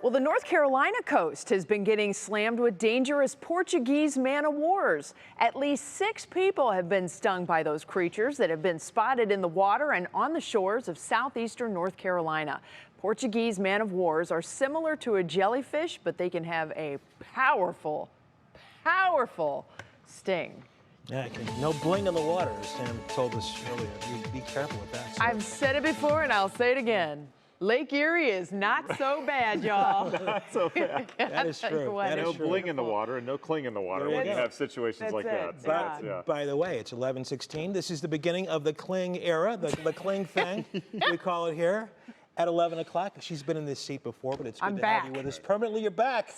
Well, the North Carolina coast has been getting slammed with dangerous Portuguese man-o'-wars. At least 6 people have been stung by those creatures that have been spotted in the water and on the shores of southeastern North Carolina. Portuguese man-of-wars are similar to a jellyfish, but they can have a powerful sting. Yeah, no bling in the water, as Sam told us earlier. You be careful with that. I've said it before and I'll say it again. Lake Erie is not so bad, y'all. Not so bad. That is true. That is No true. bling in the water and no cling in the water when you have situations like that. So By the way, it's 11:16. This is the beginning of the cling era, the cling thing, we call it here, at 11 o'clock. She's been in this seat before, but it's good to have you with us permanently. You're back.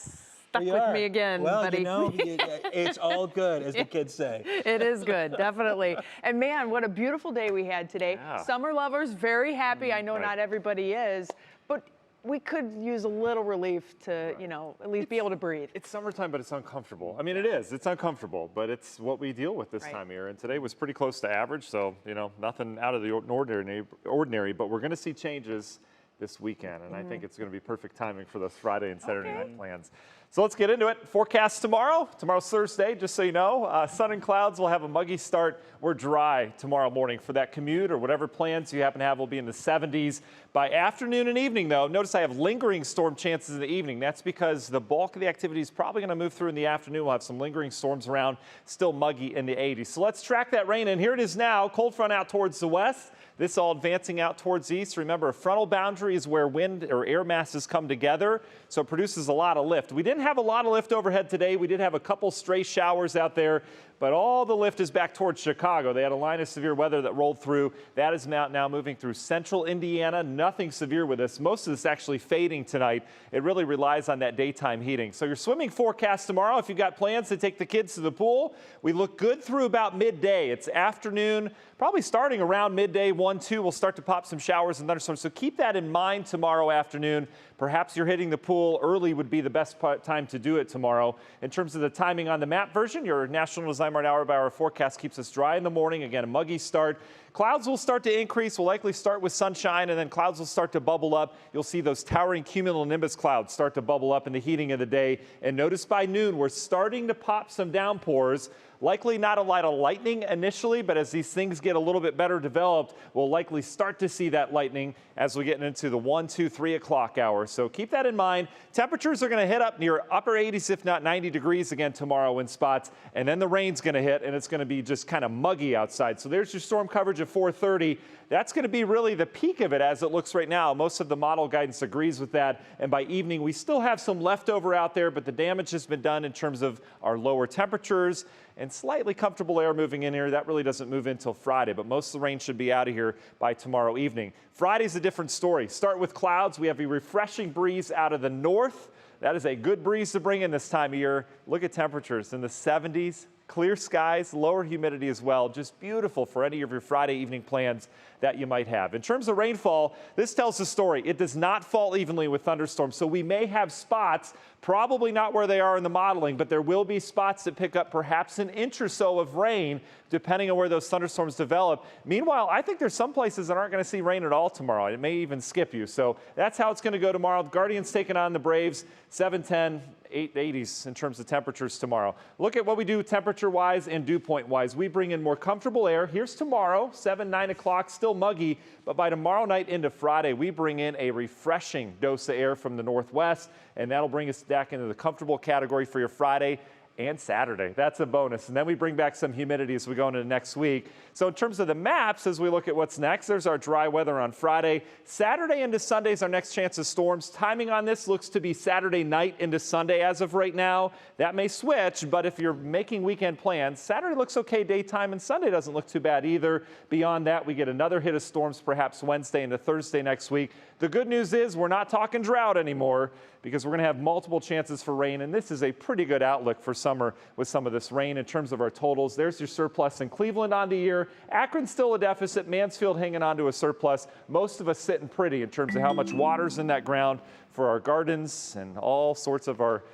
Stuck with me again, buddy. Well, you know, it's all good, as the kids say. It is good, definitely. And man, what a beautiful day we had today. Yeah. Summer lovers, very happy. I know not everybody is, but we could use a little relief to, you know, at least be able to breathe. It's summertime, but it's uncomfortable. I mean, it is. It's uncomfortable, but it's what we deal with this time of year. And today was pretty close to average, so, you know, nothing out of the ordinary, but we're going to see changes this weekend, and I think it's going to be perfect timing for those Friday and Saturday night plans. So let's get into it. Forecast tomorrow. Tomorrow's Thursday, just so you know. Sun and clouds will have a muggy start. We're dry tomorrow morning for that commute or whatever plans you happen to have will be in the 70s. By afternoon and evening, though, notice I have lingering storm chances in the evening. That's because the bulk of the activity is probably going to move through in the afternoon. We'll have some lingering storms around, still muggy in the 80s. So let's track that rain, and here it is now. Cold front out towards the west. This all advancing out towards the east. Remember, a frontal boundary is where wind or air masses come together, so it produces a lot of lift. We didn't have a lot of lift overhead today. We did have a couple stray showers out there, but all the lift is back towards Chicago. They had a line of severe weather that rolled through. That is now moving through central Indiana. Nothing severe with this. Most of this actually fading tonight. It really relies on that daytime heating. So your swimming forecast tomorrow, if you've got plans to take the kids to the pool, we look good through about midday. It's afternoon, probably starting around midday, 1, 2, we'll start to pop some showers and thunderstorms. So keep that in mind tomorrow afternoon. Perhaps you're hitting the pool early would be the best time to do it tomorrow. In terms of the timing on the map version, your National Design Mart hour-by-hour forecast keeps us dry in the morning. Again, a muggy start. Clouds will start to increase. We'll likely start with sunshine, and then clouds will start to bubble up. You'll see those towering cumulonimbus clouds start to bubble up in the heating of the day. And notice by noon, we're starting to pop some downpours. Likely not a lot of lightning initially, but as these things get a little bit better developed, we'll likely start to see that lightning as we get into the 1, 2, 3 o'clock hour. So keep that in mind. Temperatures are going to hit up near upper 80s, if not 90 degrees again tomorrow in spots. And then the rain's going to hit, and it's going to be just kind of muggy outside. So there's your storm coverage at 4:30. That's going to be really the peak of it as it looks right now. Most of the model guidance agrees with that. And by evening, we still have some leftover out there, but the damage has been done in terms of our lower temperatures and slightly comfortable air moving in here. That really doesn't move in until Friday, but most of the rain should be out of here by tomorrow evening. Friday's a different story. Start with clouds. We have a refreshing breeze out of the north. That is a good breeze to bring in this time of year. Look at temperatures in the 70s. Clear skies, lower humidity as well. Just beautiful for any of your Friday evening plans that you might have. In terms of rainfall, this tells the story. It does not fall evenly with thunderstorms, so we may have spots, probably not where they are in the modeling, but there will be spots that pick up perhaps an inch or so of rain, depending on where those thunderstorms develop. Meanwhile, I think there's some places that aren't going to see rain at all tomorrow. It may even skip you. So that's how it's going to go tomorrow. The Guardians taking on the Braves, 7-10. 80s in terms of temperatures tomorrow. Look at what we do temperature-wise and dew point-wise. We bring in more comfortable air. Here's tomorrow, 7, 9 o'clock, still muggy, but by tomorrow night into Friday, we bring in a refreshing dose of air from the northwest, and that'll bring us back into the comfortable category for your Friday and Saturday. That's a bonus. And then we bring back some humidity as we go into next week. So in terms of the maps, as we look at what's next, there's our dry weather on Friday. Saturday into Sunday is our next chance of storms. Timing on this looks to be Saturday night into Sunday as of right now. That may switch, but if you're making weekend plans, Saturday looks okay daytime and Sunday doesn't look too bad either. Beyond that, we get another hit of storms perhaps Wednesday into Thursday next week. The good news is we're not talking drought anymore because we're going to have multiple chances for rain, and this is a pretty good outlook for summer with some of this rain in terms of our totals. There's your surplus in Cleveland on the year. Akron still a deficit. Mansfield hanging on to a surplus. Most of us sitting pretty in terms of how much water's in that ground for our gardens and all sorts of our,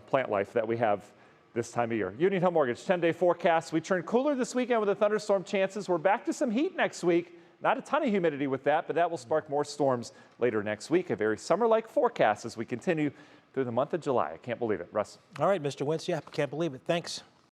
plant life that we have this time of year. Union Home Mortgage 10-day forecast. We turn cooler this weekend with the thunderstorm chances. We're back to some heat next week. Not a ton of humidity with that, but that will spark more storms later next week. A very summer-like forecast as we continue through the month of July. I can't believe it. Russ. All right, Mr. Wentz. Yeah, can't believe it. Thanks.